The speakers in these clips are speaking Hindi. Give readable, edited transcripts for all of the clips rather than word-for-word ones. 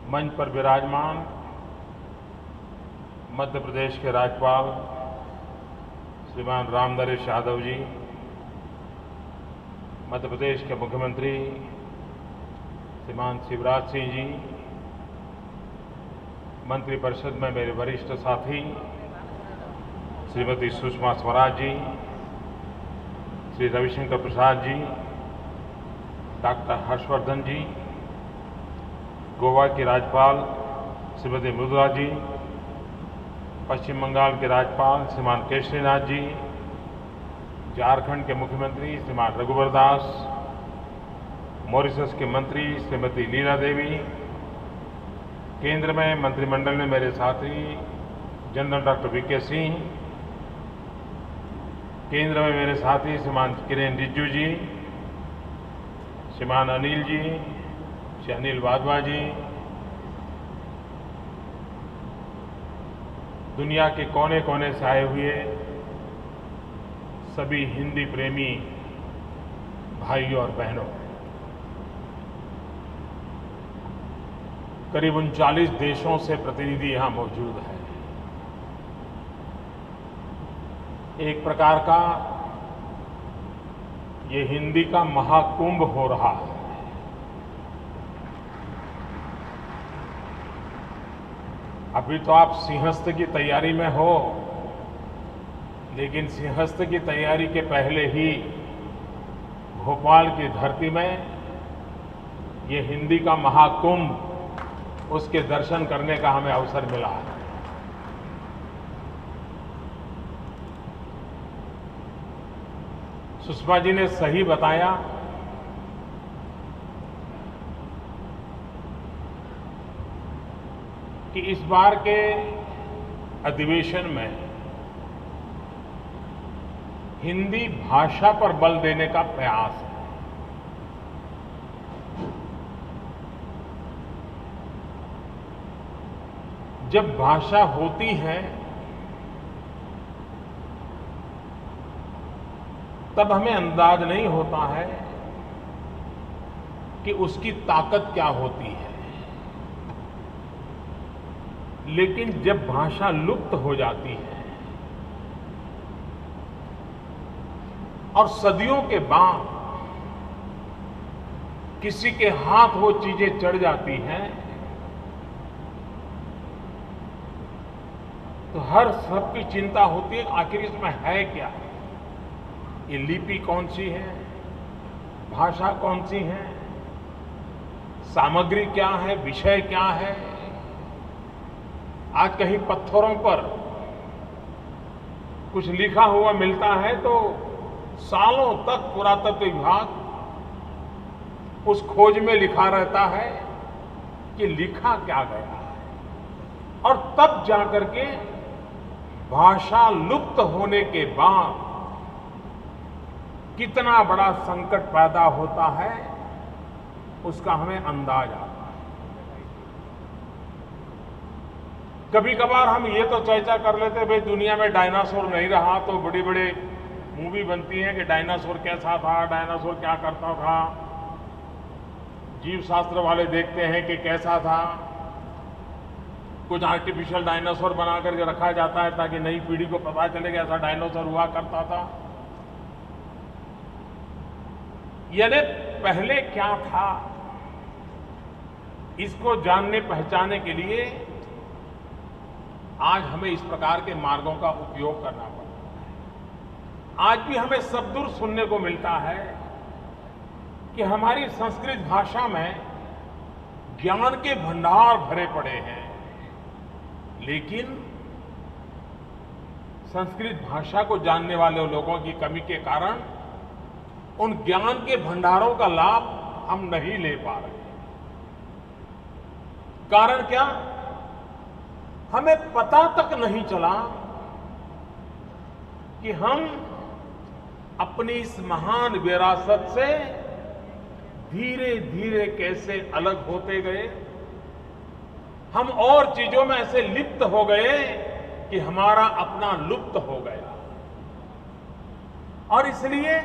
मंच पर विराजमान मध्य प्रदेश के राज्यपाल श्रीमान राम नरेश यादव जी, मध्य प्रदेश के मुख्यमंत्री श्रीमान शिवराज सिंह जी, मंत्रिपरिषद में मेरे वरिष्ठ साथी श्रीमती सुषमा स्वराज जी, श्री रविशंकर प्रसाद जी, डॉक्टर हर्षवर्धन जी, गोवा की राज्यपाल श्रीमती मृदुला जी, पश्चिम बंगाल के राज्यपाल श्रीमान केशरीनाथ जी, झारखंड के मुख्यमंत्री श्रीमान रघुवर दास, मॉरिशस के मंत्री श्रीमती लीला देवी, केंद्र में मंत्रिमंडल में मेरे साथी जनरल डॉक्टर वीके सिंह, केंद्र में मेरे साथी श्रीमान किरेन रिजिजू जी, श्रीमान अनिल जी, श्री अनिल वाधवा जी, दुनिया के कोने कोने से आए हुए सभी हिंदी प्रेमी भाइयों और बहनों, करीब 39 देशों से प्रतिनिधि यहां मौजूद हैं। एक प्रकार का ये हिंदी का महाकुंभ हो रहा है। अभी तो आप सिंहस्थ की तैयारी में हो, लेकिन सिंहस्थ की तैयारी के पहले ही भोपाल की धरती में ये हिंदी का महाकुंभ, उसके दर्शन करने का हमें अवसर मिला है। सुषमा जी ने सही बताया कि इस बार के अधिवेशन में हिंदी भाषा पर बल देने का प्रयास है। जब भाषा होती है तब हमें अंदाज नहीं होता है कि उसकी ताकत क्या होती है, लेकिन जब भाषा लुप्त हो जाती है और सदियों के बाद किसी के हाथ वो चीजें चढ़ जाती हैं, तो हर सबकी चिंता होती है आखिर इसमें है क्या, ये लिपि कौन सी है, भाषा कौन सी है, सामग्री क्या है, विषय क्या है। आज कहीं पत्थरों पर कुछ लिखा हुआ मिलता है तो सालों तक पुरातत्व विभाग उस खोज में लिखा रहता है कि लिखा क्या गया है, और तब जाकर के भाषा लुप्त होने के बाद कितना बड़ा संकट पैदा होता है उसका हमें अंदाज आता है। कभी कभार हम ये तो चर्चा कर लेते हैं, भाई दुनिया में डायनासोर नहीं रहा तो बड़ी बड़ी मूवी बनती है कि डायनासोर कैसा था, डायनासोर क्या करता था, जीव शास्त्र वाले देखते हैं कि कैसा था। कुछ आर्टिफिशियल डायनासोर बना करके रखा जाता है ताकि नई पीढ़ी को पता चले कि ऐसा डायनासोर हुआ करता था। यानी पहले क्या था, इसको जानने पहचानने के लिए आज हमें इस प्रकार के मार्गों का उपयोग करना पड़ता है। आज भी हमें शब्दूर सुनने को मिलता है कि हमारी संस्कृत भाषा में ज्ञान के भंडार भरे पड़े हैं, लेकिन संस्कृत भाषा को जानने वाले लोगों की कमी के कारण उन ज्ञान के भंडारों का लाभ हम नहीं ले पा रहे। कारण क्या, हमें पता तक नहीं चला कि हम अपनी इस महान विरासत से धीरे धीरे कैसे अलग होते गए। हम और चीजों में ऐसे लिप्त हो गए कि हमारा अपना लुप्त हो गया। और इसलिए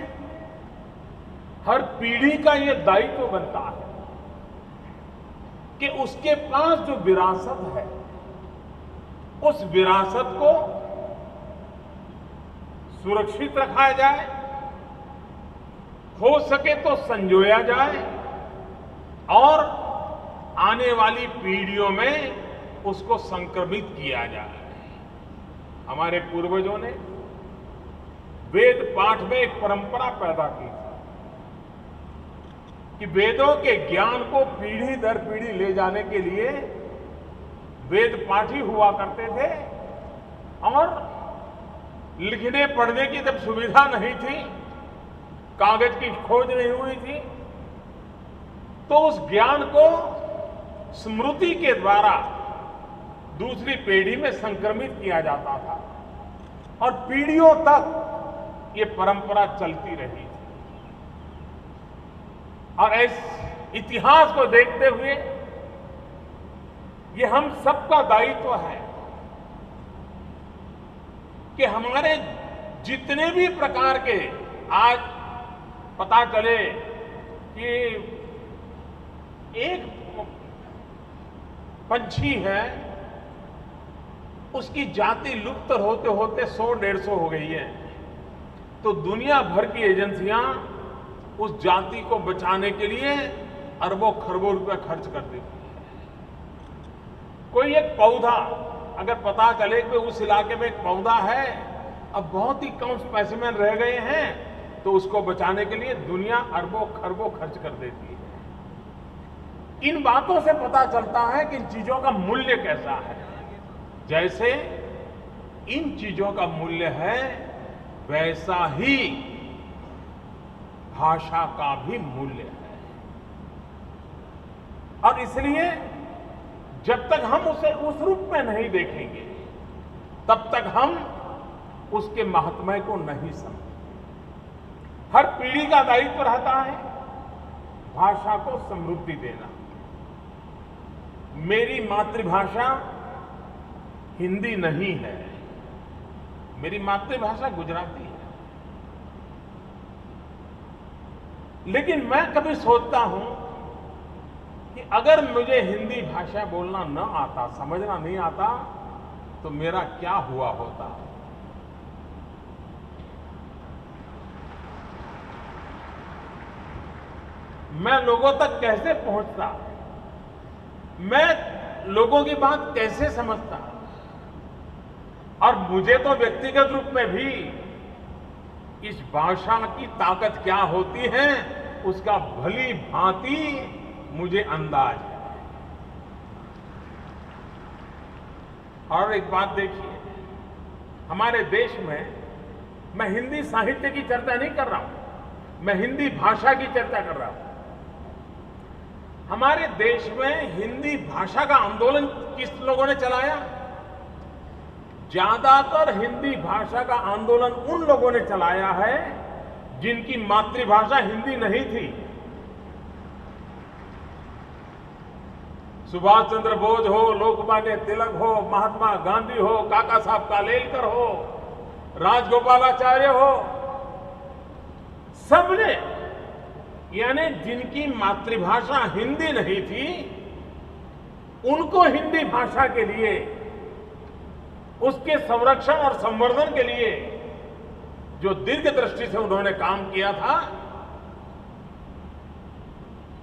हर पीढ़ी का ये दायित्व बनता है कि उसके पास जो विरासत है उस विरासत को सुरक्षित रखा जाए, हो सके तो संजोया जाए और आने वाली पीढ़ियों में उसको संक्रमित किया जाए। हमारे पूर्वजों ने वेद पाठ में एक परंपरा पैदा की कि वेदों के ज्ञान को पीढ़ी दर पीढ़ी ले जाने के लिए वेद पाठी हुआ करते थे और लिखने पढ़ने की जब सुविधा नहीं थी, कागज की खोज नहीं हुई थी, तो उस ज्ञान को स्मृति के द्वारा दूसरी पीढ़ी में संक्रमित किया जाता था और पीढ़ियों तक ये परंपरा चलती रही। और इस इतिहास को देखते हुए ये हम सबका दायित्व है कि हमारे जितने भी प्रकार के आज पता चले कि एक पंछी है, उसकी जाति लुप्त होते होते 100-150 हो गई है, तो दुनिया भर की एजेंसियां उस जाति को बचाने के लिए अरबों खरबों रुपए खर्च कर देती है। कोई एक पौधा अगर पता चले कि उस इलाके में एक पौधा है, अब बहुत ही कम स्पेसिमेन रह गए हैं, तो उसको बचाने के लिए दुनिया अरबों खरबों खर्च कर देती है। इन बातों से पता चलता है कि इन चीजों का मूल्य कैसा है। जैसे इन चीजों का मूल्य है, वैसा ही भाषा का भी मूल्य है। और इसलिए जब तक हम उसे उस रूप में नहीं देखेंगे, तब तक हम उसके महात्म्य को नहीं समझेंगे। हर पीढ़ी का दायित्व रहता है भाषा को समृद्धि देना। मेरी मातृभाषा हिंदी नहीं है, मेरी मातृभाषा गुजराती है। लेकिन मैं कभी सोचता हूं कि अगर मुझे हिंदी भाषा बोलना न आता, समझना नहीं आता, तो मेरा क्या हुआ होता। मैं लोगों तक कैसे पहुंचता, मैं लोगों की बात कैसे समझता। और मुझे तो व्यक्तिगत रूप में भी इस भाषा की ताकत क्या होती है उसका भली भांति मुझे अंदाज है। और एक बात देखिए, हमारे देश में, मैं हिंदी साहित्य की चर्चा नहीं कर रहा हूं, मैं हिंदी भाषा की चर्चा कर रहा हूं। हमारे देश में हिंदी भाषा का आंदोलन किस लोगों ने चलाया? ज्यादातर हिंदी भाषा का आंदोलन उन लोगों ने चलाया है जिनकी मातृभाषा हिंदी नहीं थी। सुभाष चंद्र बोस हो, लोकमान्य तिलक हो, महात्मा गांधी हो, काका साहब कालेलकर हो, राजगोपालाचार्य हो, सबने, यानी जिनकी मातृभाषा हिंदी नहीं थी, उनको हिंदी भाषा के लिए, उसके संरक्षण और संवर्धन के लिए जो दीर्घ दृष्टि से उन्होंने काम किया था,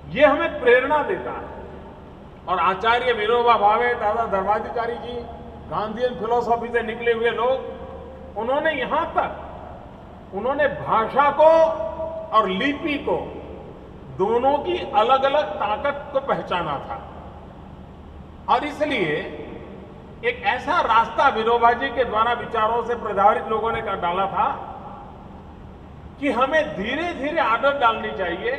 ये हमें प्रेरणा देता है। और आचार्य विनोबा भावे, दादा धर्माधिकारी जी, गांधीयन फिलॉसफी से निकले हुए लोग, उन्होंने यहां तक उन्होंने भाषा को और लिपि को, दोनों की अलग अलग ताकत को पहचाना था। और इसलिए एक ऐसा रास्ता विनोबा जी के द्वारा विचारों से प्रभावित लोगों ने कर डाला था कि हमें धीरे धीरे आदत डालनी चाहिए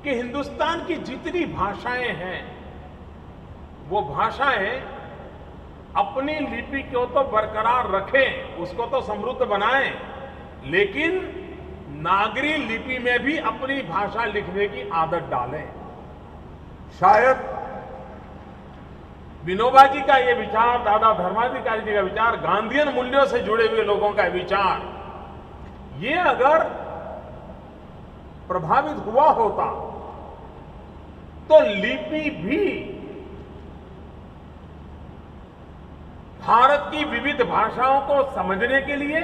कि हिंदुस्तान की जितनी भाषाएं हैं, वो भाषाएं अपनी लिपि को तो बरकरार रखें, उसको तो समृद्ध बनाएं, लेकिन नागरी लिपि में भी अपनी भाषा लिखने की आदत डालें। शायद विनोबा जी का ये विचार, दादा धर्माधिकारी जी का विचार, गांधीयन मूल्यों से जुड़े हुए लोगों का विचार ये अगर प्रभावित हुआ होता तो लिपि भी भारत की विविध भाषाओं को समझने के लिए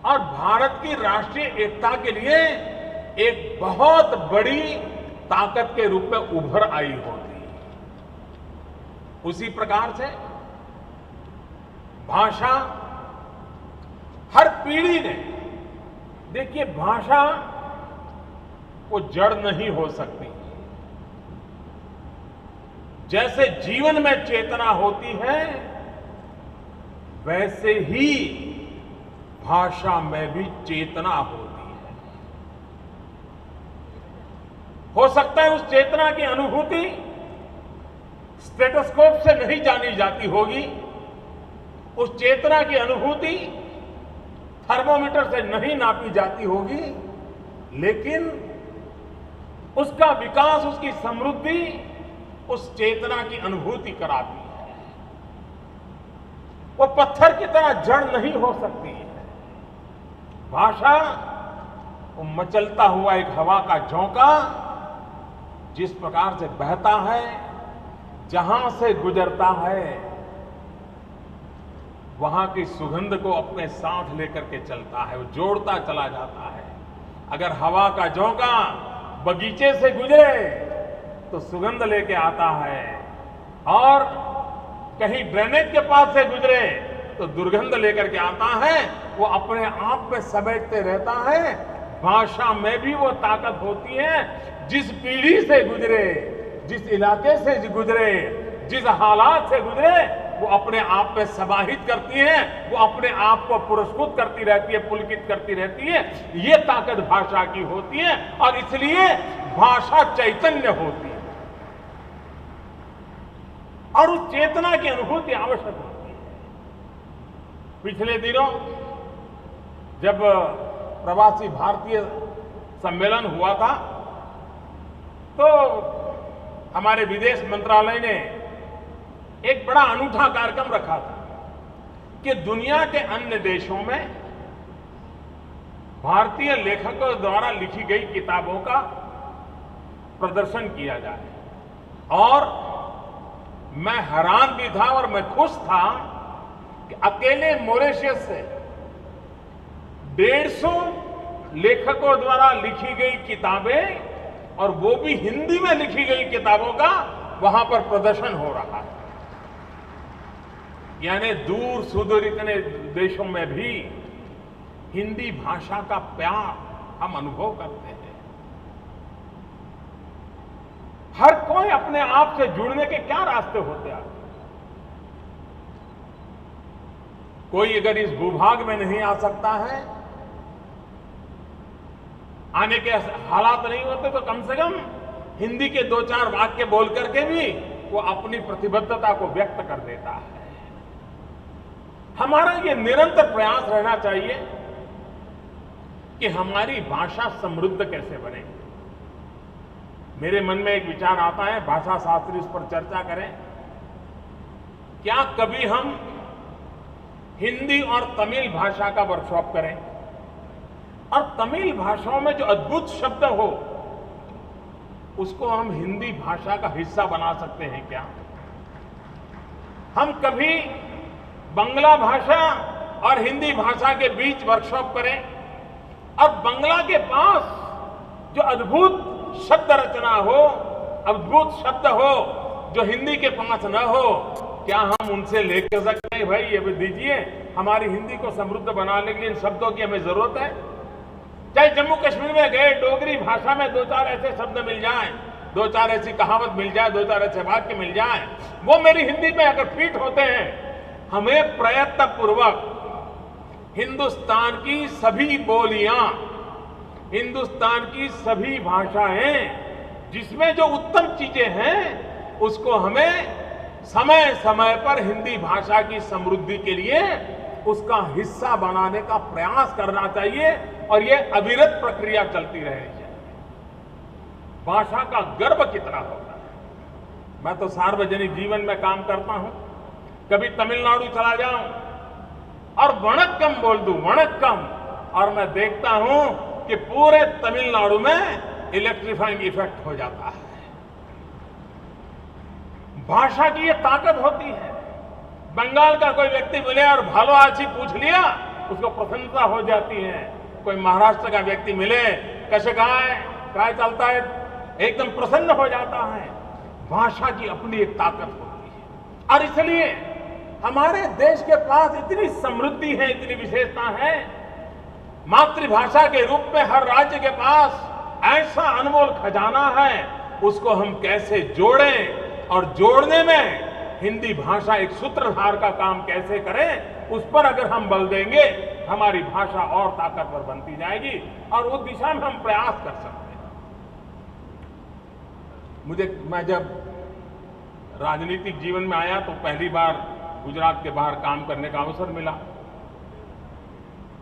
और भारत की राष्ट्रीय एकता के लिए एक बहुत बड़ी ताकत के रूप में उभर आई होती। उसी प्रकार से भाषा हर पीढ़ी ने, देखिए भाषा वो जड़ नहीं हो सकती। जैसे जीवन में चेतना होती है वैसे ही भाषा में भी चेतना होती है। हो सकता है उस चेतना की अनुभूति स्टेथोस्कोप से नहीं जानी जाती होगी, उस चेतना की अनुभूति थर्मोमीटर से नहीं नापी जाती होगी, लेकिन उसका विकास, उसकी समृद्धि उस चेतना की अनुभूति कराती है। वो पत्थर की तरह जड़ नहीं हो सकती है। भाषा वो मचलता हुआ एक हवा का झोंका जिस प्रकार से बहता है, जहां से गुजरता है, वहां की सुगंध को अपने साथ लेकर के चलता है, वो जोड़ता चला जाता है। अगर हवा का झोंका बगीचे से गुजरे तो सुगंध लेके आता है, और कहीं ड्रेनेज के पास से गुजरे तो दुर्गंध लेकर के आता है। वो अपने आप में समेटते रहता है। भाषा में भी वो ताकत होती है। जिस पीढ़ी से गुजरे, जिस इलाके से गुजरे, जिस हालात से गुजरे, वो अपने आप में समाहित करती है, वो अपने आप को पुरस्कृत करती रहती है, पुलकित करती रहती है। ये ताकत भाषा की होती है, और इसलिए भाषा चैतन्य होती है, और उस चेतना की अनुभूति आवश्यक होती है। पिछले दिनों जब प्रवासी भारतीय सम्मेलन हुआ था, तो हमारे विदेश मंत्रालय ने एक बड़ा अनूठा कार्यक्रम रखा था कि दुनिया के अन्य देशों में भारतीय लेखकों द्वारा लिखी गई किताबों का प्रदर्शन किया जाए। और मैं हैरान भी था और मैं खुश था कि अकेले मॉरिशस से 150 लेखकों द्वारा लिखी गई किताबें, और वो भी हिंदी में लिखी गई किताबों का वहां पर प्रदर्शन हो रहा है। यानी दूर सुदूर इतने देशों में भी हिंदी भाषा का प्यार हम अनुभव करते हैं। हर कोई अपने आप से जुड़ने के क्या रास्ते होते हैं? कोई अगर इस भूभाग में नहीं आ सकता है, आने के हालात नहीं होते, तो कम से कम हिंदी के 2-4 वाक्य बोल करके भी वो अपनी प्रतिबद्धता को व्यक्त कर देता है। हमारा ये निरंतर प्रयास रहना चाहिए कि हमारी भाषा समृद्ध कैसे बने। मेरे मन में एक विचार आता है, भाषा शास्त्री इस पर चर्चा करें। क्या कभी हम हिंदी और तमिल भाषा का वर्कशॉप करें, और तमिल भाषाओं में जो अद्भुत शब्द हो उसको हम हिंदी भाषा का हिस्सा बना सकते हैं क्या? हम कभी बंगला भाषा और हिंदी भाषा के बीच वर्कशॉप करें, और बंगला के पास जो अद्भुत शब्द रचना हो, अद्भुत शब्द हो जो हिंदी के पास न हो, क्या हम उनसे लेकर सकते हैं, भाई ये भी दीजिए, हमारी हिंदी को समृद्ध बनाने के लिए इन शब्दों की हमें जरूरत है। चाहे जम्मू कश्मीर में गए, डोगरी भाषा में 2-4 ऐसे शब्द मिल जाएं, 2-4 ऐसी कहावत मिल जाए, 2-4 ऐसे वाक्य मिल जाएं, वो मेरी हिंदी में अगर फिट होते हैं। हमें प्रयत्न पूर्वक हिंदुस्तान की सभी बोलियां, हिंदुस्तान की सभी भाषाएं, जिसमें जो उत्तम चीजें हैं, उसको हमें समय समय पर हिंदी भाषा की समृद्धि के लिए उसका हिस्सा बनाने का प्रयास करना चाहिए, और ये अविरत प्रक्रिया चलती रहनी चाहिए। भाषा का गर्व कितना होता है। मैं तो सार्वजनिक जीवन में काम करता हूं, कभी तमिलनाडु चला जाऊं और वणक्कम बोल दूं, वणक्कम, और मैं देखता हूं कि पूरे तमिलनाडु में इलेक्ट्रीफाइंग इफेक्ट हो जाता है। भाषा की ये ताकत होती है। बंगाल का कोई व्यक्ति मिले और भालो आची पूछ लिया, उसको प्रसन्नता हो जाती है। कोई महाराष्ट्र का व्यक्ति मिले, कैसे काय चलता है, एकदम प्रसन्न हो जाता है। भाषा की अपनी एक ताकत होती है और इसलिए हमारे देश के पास इतनी समृद्धि है, इतनी विशेषता है। मातृभाषा के रूप में हर राज्य के पास ऐसा अनमोल खजाना है, उसको हम कैसे जोड़ें और जोड़ने में हिंदी भाषा एक सूत्रधार का काम कैसे करें, उस पर अगर हम बल देंगे हमारी भाषा और ताकतवर बनती जाएगी और उस दिशा में हम प्रयास कर सकते हैं। मैं जब राजनीतिक जीवन में आया तो पहली बार गुजरात के बाहर काम करने का अवसर मिला।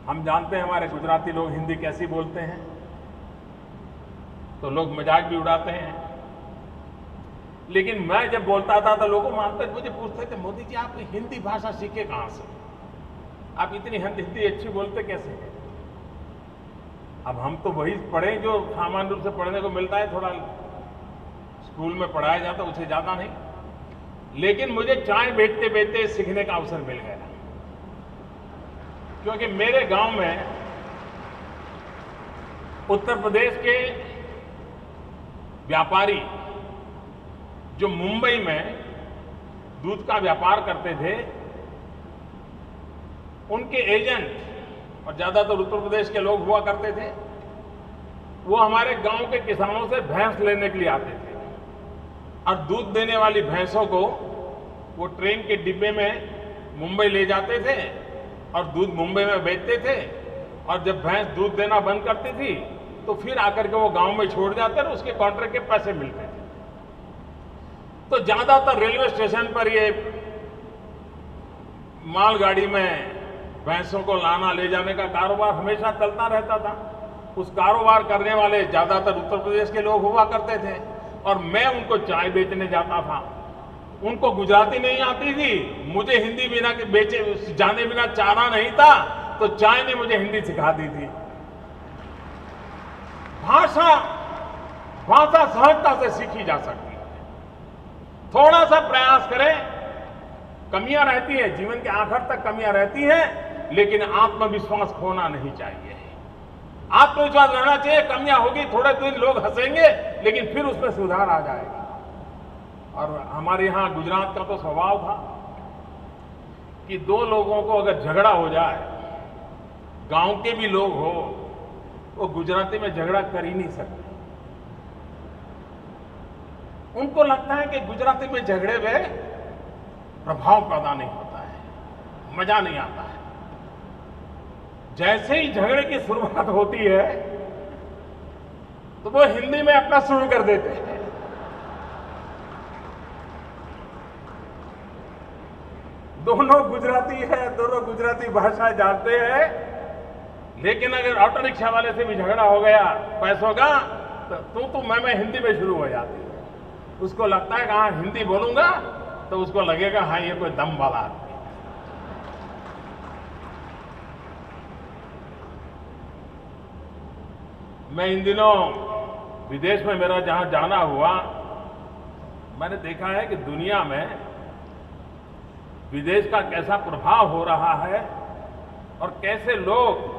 हम जानते हैं हमारे गुजराती लोग हिंदी कैसी बोलते हैं, तो लोग मजाक भी उड़ाते हैं। लेकिन मैं जब बोलता था तो लोगों मानते मुझे पूछते थे, मोदी जी आप हिंदी भाषा सीखे कहां से, आप इतनी हिंदी अच्छी बोलते कैसे हैं? अब हम तो वही पढ़े जो सामान्य रूप से पढ़ने को मिलता है, थोड़ा स्कूल में पढ़ाया जाता उसे ज्यादा नहीं। लेकिन मुझे चाय बेचते बेचते सीखने का अवसर मिल गया, क्योंकि मेरे गांव में उत्तर प्रदेश के व्यापारी जो मुंबई में दूध का व्यापार करते थे, उनके एजेंट और ज्यादातर उत्तर प्रदेश के लोग हुआ करते थे। वो हमारे गांव के किसानों से भैंस लेने के लिए आते थे और दूध देने वाली भैंसों को वो ट्रेन के डिब्बे में मुंबई ले जाते थे और दूध मुंबई में बेचते थे। और जब भैंस दूध देना बंद करती थी तो फिर आकर के वो गांव में छोड़ जाते थे, उसके कॉन्ट्रैक्ट के पैसे मिलते थे। तो ज्यादातर रेलवे स्टेशन पर ये मालगाड़ी में भैंसों को लाना ले जाने का कारोबार हमेशा चलता रहता था। उस कारोबार करने वाले ज्यादातर उत्तर प्रदेश के लोग हुआ करते थे और मैं उनको चाय बेचने जाता था। उनको गुजराती नहीं आती थी, मुझे हिंदी बिना के बेचे जाने बिना चारा नहीं था, तो चाय ने मुझे हिंदी सिखा दी थी। भाषा सहजता से सीखी जा सकती है, थोड़ा सा प्रयास करें। कमियां रहती है, जीवन के आखिर तक कमियां रहती हैं, लेकिन आत्मविश्वास खोना नहीं चाहिए। आत्मविश्वास रहना चाहिए। कमियां होगी, थोड़े दिन लोग हंसेंगे, लेकिन फिर उसमें सुधार आ जाएगा। और हमारे यहां गुजरात का तो स्वभाव था कि दो लोगों को अगर झगड़ा हो जाए, गांव के भी लोग हो, वो गुजराती में झगड़ा कर ही नहीं सकते। उनको लगता है कि गुजराती में झगड़े में प्रभाव पैदा नहीं होता है, मजा नहीं आता है। जैसे ही झगड़े की शुरुआत होती है तो वो हिंदी में अपना शुरू कर देते हैं। दोनों गुजराती है, दोनों गुजराती भाषा जानते हैं, लेकिन अगर ऑटो रिक्शा वाले से भी झगड़ा हो गया पैसों का, तो मैं हिंदी में शुरू हो जाती है। उसको लगता है कि हाँ हिंदी बोलूंगा तो उसको लगेगा हाँ ये कोई दम वाला आदमी। मैं इन दिनों विदेश में मेरा जहां जाना हुआ, मैंने देखा है कि दुनिया में विदेश का कैसा प्रभाव हो रहा है और कैसे लोग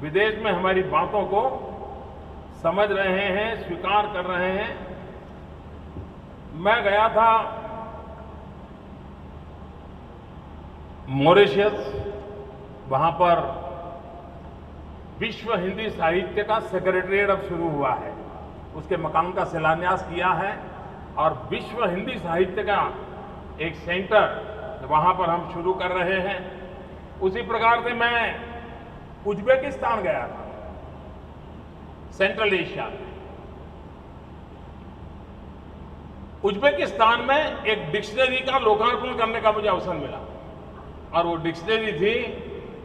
विदेश में हमारी बातों को समझ रहे हैं, स्वीकार कर रहे हैं। मैं गया था मॉरिशस, वहां पर विश्व हिंदी साहित्य का सेक्रेटरिएट अब शुरू हुआ है, उसके मकान का शिलान्यास किया है और विश्व हिंदी साहित्य का एक सेंटर वहां पर हम शुरू कर रहे हैं। उसी प्रकार से मैं उज्बेकिस्तान गया था, सेंट्रल एशिया में। उज्बेकिस्तान में एक डिक्शनरी का लोकार्पण करने का मुझे अवसर मिला और वो डिक्शनरी थी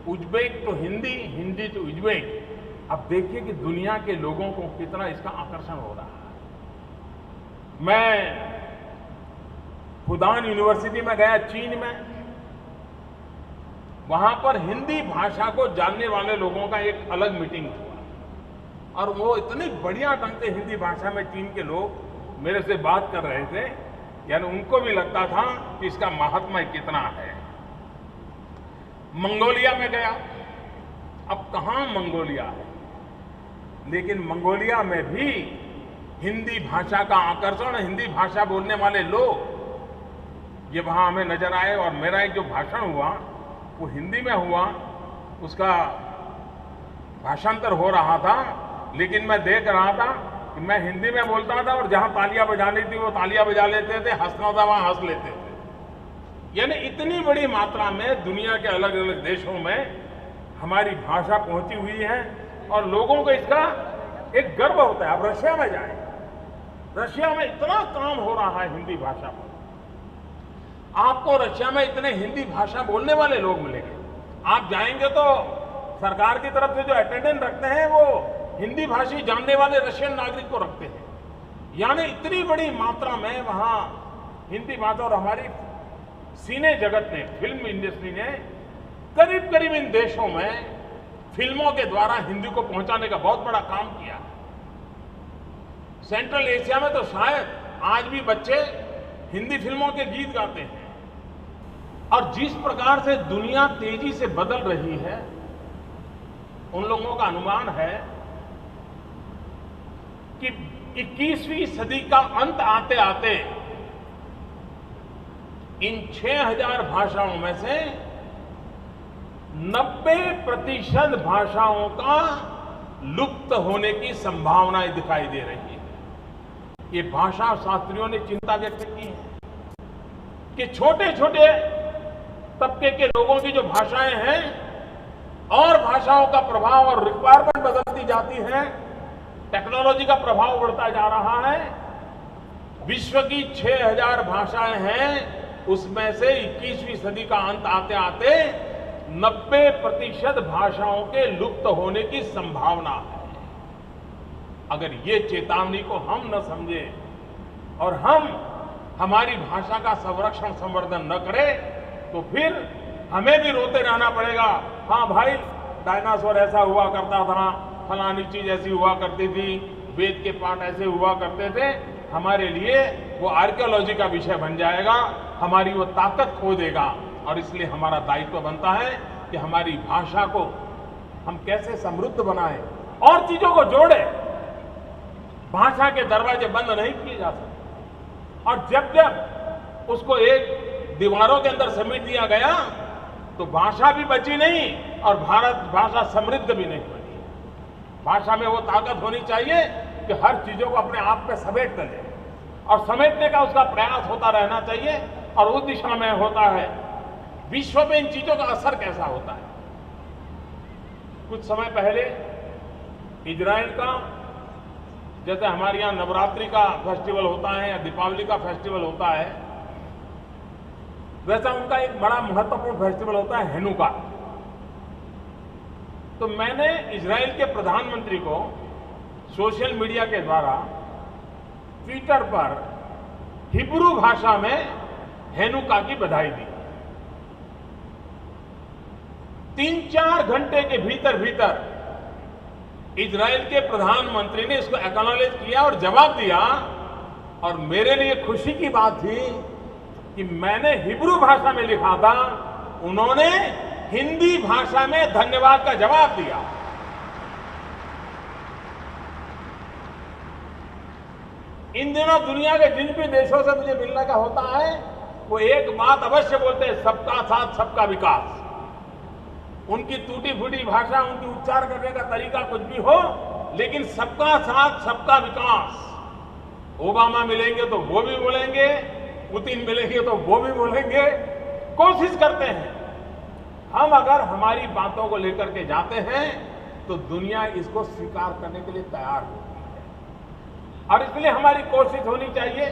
Uzbek to Hindi, Hindi to Uzbek. अब देखिए कि दुनिया के लोगों को कितना इसका आकर्षण हो रहा है। मैं फुदान यूनिवर्सिटी में गया चीन में, वहां पर हिंदी भाषा को जानने वाले लोगों का एक अलग मीटिंग हुआ और वो इतनी बढ़िया ढंग से हिंदी भाषा में चीन के लोग मेरे से बात कर रहे थे, यानी उनको भी लगता था कि इसका महात्म्य कितना है। मंगोलिया में गया, अब कहां मंगोलिया है, लेकिन मंगोलिया में भी हिंदी भाषा का आकर्षण, हिंदी भाषा बोलने वाले लोग ये वहां हमें नजर आए। और मेरा एक जो भाषण हुआ वो हिंदी में हुआ, उसका भाषांतर हो रहा था, लेकिन मैं देख रहा था कि मैं हिंदी में बोलता था और जहां तालियां बजानी थी वो तालियां बजा लेते थे, हंसना था वहां हंस लेते थे। यानी इतनी बड़ी मात्रा में दुनिया के अलग अलग देशों में हमारी भाषा पहुंची हुई है और लोगों को इसका एक गर्व होता है। अब रशिया में जाए, रशिया में इतना काम हो रहा है हिंदी भाषा पर, आपको रशिया में इतने हिंदी भाषा बोलने वाले लोग मिलेंगे। आप जाएंगे तो सरकार की तरफ से जो अटेंडेंट रखते हैं वो हिंदी भाषी जानने वाले रशियन नागरिक को रखते हैं। यानी इतनी बड़ी मात्रा में वहां हिंदी भाषा, और हमारी सिने जगत ने, फिल्म इंडस्ट्री ने करीब करीब इन देशों में फिल्मों के द्वारा हिंदी को पहुंचाने का बहुत बड़ा काम किया। सेंट्रल एशिया में तो शायद आज भी बच्चे हिंदी फिल्मों के गीत गाते हैं। और जिस प्रकार से दुनिया तेजी से बदल रही है, उन लोगों का अनुमान है कि 21वीं सदी का अंत आते आते इन 6000 भाषाओं में से 90% भाषाओं का लुप्त होने की संभावनाएं दिखाई दे रही है। ये भाषा शास्त्रियों ने चिंता व्यक्त की है कि छोटे छोटे तबके के लोगों की जो भाषाएं हैं और भाषाओं का प्रभाव और रिक्वायरमेंट बदलती जाती है, टेक्नोलॉजी का प्रभाव बढ़ता जा रहा है। विश्व की 6000 भाषाएं हैं, उसमें से 21वीं सदी का अंत आते आते 90% भाषाओं के लुप्त होने की संभावना है। अगर ये चेतावनी को हम न समझे और हम हमारी भाषा का संरक्षण संवर्धन न करें तो फिर हमें भी रोते रहना पड़ेगा। हाँ भाई, डायनासोर ऐसा हुआ करता था, फलानी चीज ऐसी हुआ करती थी, वेद के पाठ ऐसे हुआ करते थे। हमारे लिए वो आर्कियोलॉजी का विषय बन जाएगा, हमारी वो ताकत खो देगा। और इसलिए हमारा दायित्व बनता है कि हमारी भाषा को हम कैसे समृद्ध बनाएं और चीजों को जोड़े। भाषा के दरवाजे बंद नहीं किए जा सकते, और जब जब उसको एक दीवारों के अंदर समेट दिया गया तो भाषा भी बची नहीं और भारत भाषा समृद्ध भी नहीं बनी। भाषा में वो ताकत होनी चाहिए कि हर चीजों को अपने आप पे समेट ले, और समेटने का उसका प्रयास होता रहना चाहिए। और उस दिशा में होता है विश्व में इन चीजों का असर कैसा होता है। कुछ समय पहले इजराइल का, जैसे हमारे यहां नवरात्रि का फेस्टिवल होता है या दीपावली का फेस्टिवल होता है, वैसा उनका एक बड़ा महत्वपूर्ण फेस्टिवल होता है हेनुका। तो मैंने इजराइल के प्रधानमंत्री को सोशल मीडिया के द्वारा ट्विटर पर हिब्रू भाषा में हेनुका की बधाई दी। 3-4 घंटे के भीतर भीतर इजराइल के प्रधानमंत्री ने इसको एक्नॉलेज किया और जवाब दिया। और मेरे लिए खुशी की बात थी कि मैंने हिब्रू भाषा में लिखा था, उन्होंने हिंदी भाषा में धन्यवाद का जवाब दिया। इन दिनों दुनिया के जिन भी देशों से मुझे मिलने का होता है, वो एक बात अवश्य बोलते हैं, सबका साथ सबका विकास। उनकी टूटी फूटी भाषा, उनकी उच्चार करने का तरीका कुछ भी हो, लेकिन सबका साथ सबका विकास। ओबामा मिलेंगे तो वो भी बोलेंगे, पुतिन मिलेंगे तो वो भी बोलेंगे, कोशिश करते हैं। हम अगर हमारी बातों को लेकर के जाते हैं तो दुनिया इसको स्वीकार करने के लिए तैयार होती है। और इसलिए हमारी कोशिश होनी चाहिए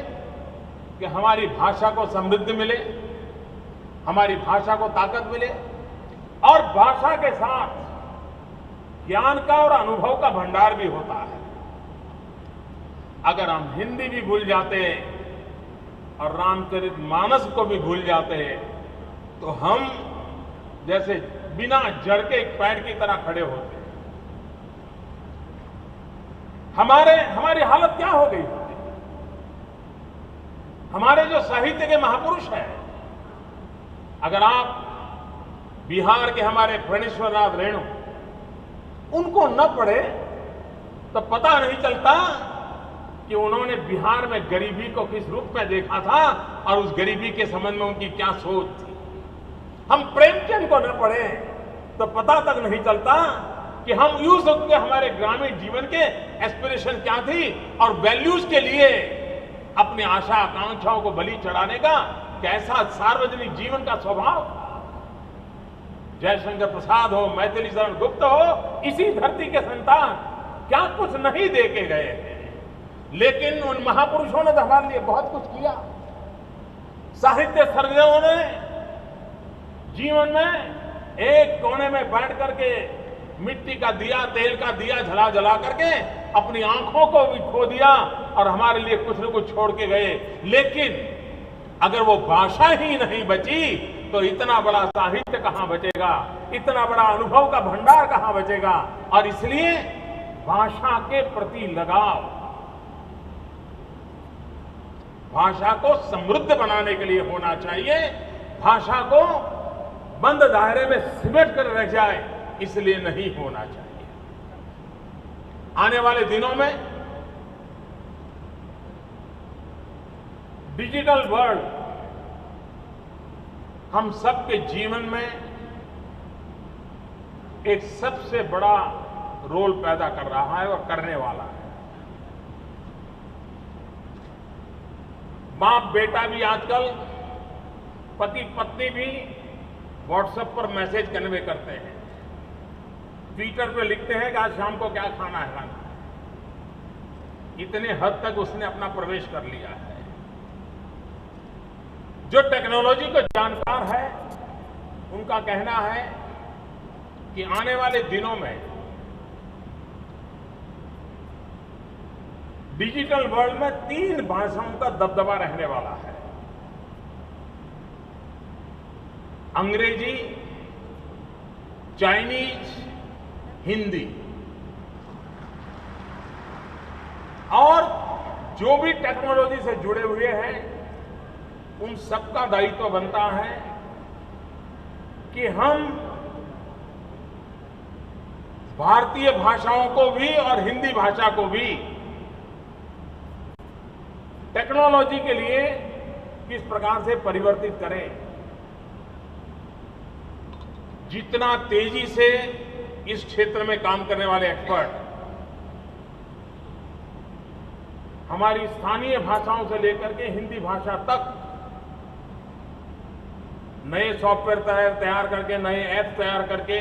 कि हमारी भाषा को समृद्धि मिले, हमारी भाषा को ताकत मिले, और भाषा के साथ ज्ञान का और अनुभव का भंडार भी होता है। अगर हम हिंदी भी भूल जाते और रामचरितमानस को भी भूल जाते तो हम जैसे बिना जड़ के एक पेड़ की तरह खड़े होते हैं। हमारी हालत क्या हो गई होती? हमारे जो साहित्य के महापुरुष हैं, अगर आप बिहार के हमारे फणीश्वर नाथ रेणु उनको न पढ़े तो पता नहीं चलता कि उन्होंने बिहार में गरीबी को किस रूप में देखा था और उस गरीबी के संबंध में उनकी क्या सोच थी। हम प्रेमचंद को न पढ़े तो पता तक नहीं चलता कि हम यूज के हमारे ग्रामीण जीवन के एस्पिरेशन क्या थी और वैल्यूज के लिए अपनी आशा आकांक्षाओं को बलि चढ़ाने का कैसा सार्वजनिक जीवन का स्वभाव था। जयशंकर प्रसाद हो, मैथिली शरण गुप्त हो, इसी धरती के संतान क्या कुछ नहीं दे के गए हैं, लेकिन उन महापुरुषों ने तो हमारे लिए बहुत कुछ किया। साहित्य सर्जकों ने जीवन में एक कोने में बैठ करके मिट्टी का दिया, तेल का दिया जला जला करके अपनी आंखों को भी खो दिया और हमारे लिए कुछ न कुछ छोड़ के गए। लेकिन अगर वो भाषा ही नहीं बची तो इतना बड़ा साहित्य कहां बचेगा, इतना बड़ा अनुभव का भंडार कहां बचेगा। और इसलिए भाषा के प्रति लगाव, भाषा को समृद्ध बनाने के लिए होना चाहिए। भाषा को बंद दायरे में सिमट कर रह जाए इसलिए नहीं होना चाहिए। आने वाले दिनों में डिजिटल वर्ल्ड हम सबके जीवन में एक सबसे बड़ा रोल पैदा कर रहा है और करने वाला है। बाप बेटा भी आजकल, पति पत्नी भी व्हाट्सएप पर मैसेज कन्वे करते हैं, ट्विटर पे लिखते हैं कि आज शाम को क्या खाना है, खाना है। इतने हद तक उसने अपना प्रवेश कर लिया है। जो टेक्नोलॉजी को जानकार है उनका कहना है कि आने वाले दिनों में डिजिटल वर्ल्ड में 3 भाषाओं का दबदबा रहने वाला है। अंग्रेजी, चाइनीज, हिंदी। और जो भी टेक्नोलॉजी से जुड़े हुए हैं उन सबका दायित्व बनता है कि हम भारतीय भाषाओं को भी और हिंदी भाषा को भी टेक्नोलॉजी के लिए किस प्रकार से परिवर्तित करें। जितना तेजी से इस क्षेत्र में काम करने वाले एक्सपर्ट हमारी स्थानीय भाषाओं से लेकर के हिंदी भाषा तक नए सॉफ्टवेयर तैयार करके, नए ऐप तैयार करके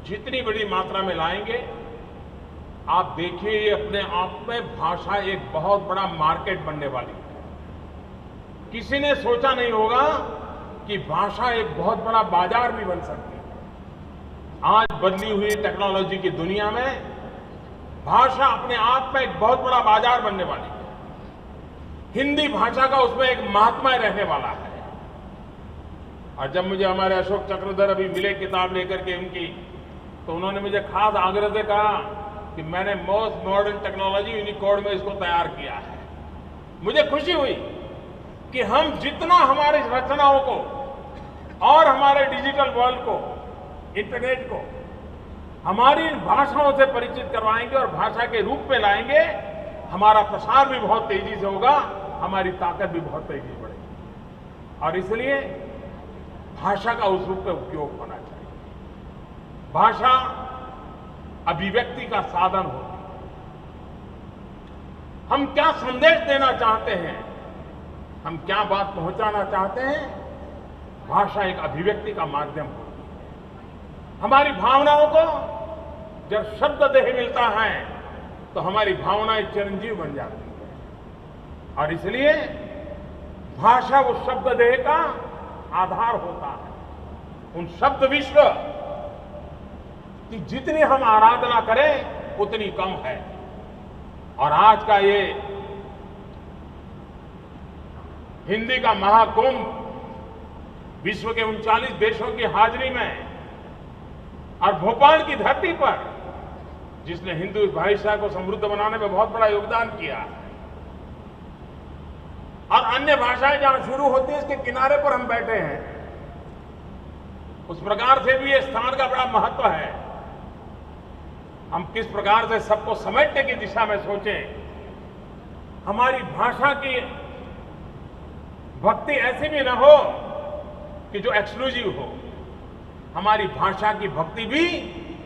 जितनी बड़ी मात्रा में लाएंगे, आप देखिए ये अपने आप में भाषा एक बहुत बड़ा मार्केट बनने वाली है। किसी ने सोचा नहीं होगा कि भाषा एक बहुत बड़ा बाजार भी बन सकती है। आज बदली हुई टेक्नोलॉजी की दुनिया में भाषा अपने आप में एक बहुत बड़ा बाजार बनने वाली है। हिंदी भाषा का उसमें एक महात्मा रहने वाला है। और जब मुझे हमारे अशोक चक्रधर अभी मिले किताब लेकर के उनकी, तो उन्होंने मुझे खास आग्रह से कहा कि मैंने मोस्ट मॉडर्न टेक्नोलॉजी यूनिकोड में इसको तैयार किया है। मुझे खुशी हुई कि हम जितना हमारी रचनाओं को और हमारे डिजिटल वर्ल्ड को, इंटरनेट को हमारी भाषाओं से परिचित करवाएंगे और भाषा के रूप में लाएंगे, हमारा प्रसार भी बहुत तेजी से होगा, हमारी ताकत भी बहुत तेजी से बढ़ेगी। और इसलिए भाषा का उस रूप में उपयोग होना चाहिए। भाषा अभिव्यक्ति का साधन होती है। हम क्या संदेश देना चाहते हैं, हम क्या बात पहुंचाना चाहते हैं, भाषा एक अभिव्यक्ति का माध्यम होती है। हमारी भावनाओं को जब शब्द देह मिलता है तो हमारी भावनाएं चिरंजीव बन जाती है। और इसलिए भाषा उस शब्द देह का आधार होता है। उन शब्द विश्व कि जितनी हम आराधना करें उतनी कम है। और आज का ये हिंदी का महाकुंभ विश्व के 39 देशों की हाजिरी में और भोपाल की धरती पर जिसने हिंदू भाईचारे को समृद्ध बनाने में बहुत बड़ा योगदान किया है। और अन्य भाषाएं जहां शुरू होती है इसके किनारे पर हम बैठे हैं, उस प्रकार से भी ये स्थान का बड़ा महत्व है। हम किस प्रकार से सबको समेटने की दिशा में सोचें। हमारी भाषा की भक्ति ऐसी भी न हो कि जो एक्सक्लूसिव हो, हमारी भाषा की भक्ति भी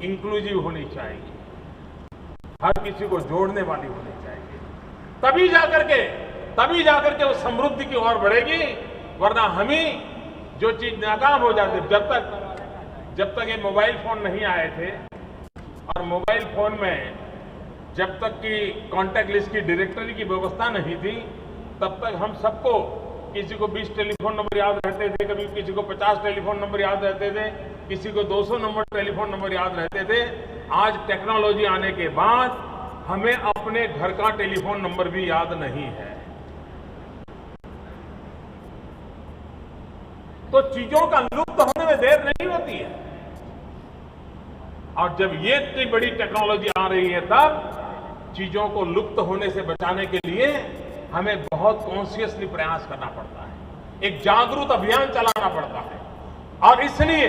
इंक्लूसिव होनी चाहिए, हर किसी को जोड़ने वाली होनी चाहिए। तभी जाकर के वो समृद्धि की ओर बढ़ेगी, वरना हम ही जो चीज नाकाम हो जाती। जब तक ये मोबाइल फोन नहीं आए थे और मोबाइल फोन में जब तक की कॉन्टैक्ट लिस्ट की डायरेक्टरी की व्यवस्था नहीं थी, तब तक हम सबको किसी को 20 टेलीफोन नंबर याद रहते थे, कभी किसी को 50 टेलीफोन नंबर याद रहते थे, किसी को 200 नंबर टेलीफोन नंबर याद रहते थे। आज टेक्नोलॉजी आने के बाद हमें अपने घर का टेलीफोन नंबर भी याद नहीं है। तो चीजों का लुप्त होने में देर नहीं होती है। और जब ये इतनी बड़ी टेक्नोलॉजी आ रही है, तब चीजों को लुप्त होने से बचाने के लिए हमें बहुत कॉन्शियसली प्रयास करना पड़ता है, एक जागरूक अभियान चलाना पड़ता है। और इसलिए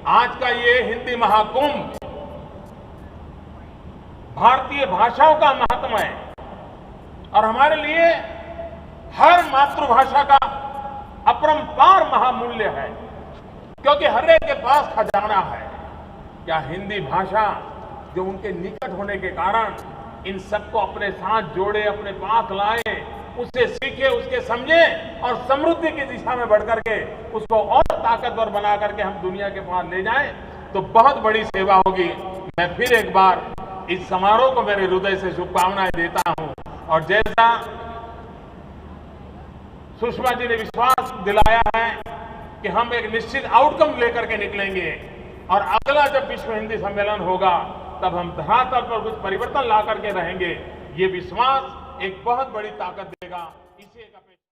आज का ये हिंदी महाकुंभ भारतीय भाषाओं का महात्म है और हमारे लिए हर मातृभाषा का अपरंपार महामूल्य है, क्योंकि हर एक के पास खजाना है। क्या हिंदी भाषा जो उनके निकट होने के कारण इन सबको अपने साथ जोड़े, अपने पास लाए, उससे सीखे, उसके समझे और समृद्धि की दिशा में बढ़कर के उसको और ताकतवर बना करके हम दुनिया के पास ले जाएं, तो बहुत बड़ी सेवा होगी। मैं फिर एक बार इस समारोह को मेरे हृदय से शुभकामनाएं देता हूं। और जैसा सुषमा जी ने विश्वास दिलाया है कि हम एक निश्चित आउटकम लेकर के निकलेंगे और अगला जब विश्व हिंदी सम्मेलन होगा तब हम धरातल पर कुछ परिवर्तन ला करके रहेंगे। ये विश्वास एक बहुत बड़ी ताकत देगा। इसे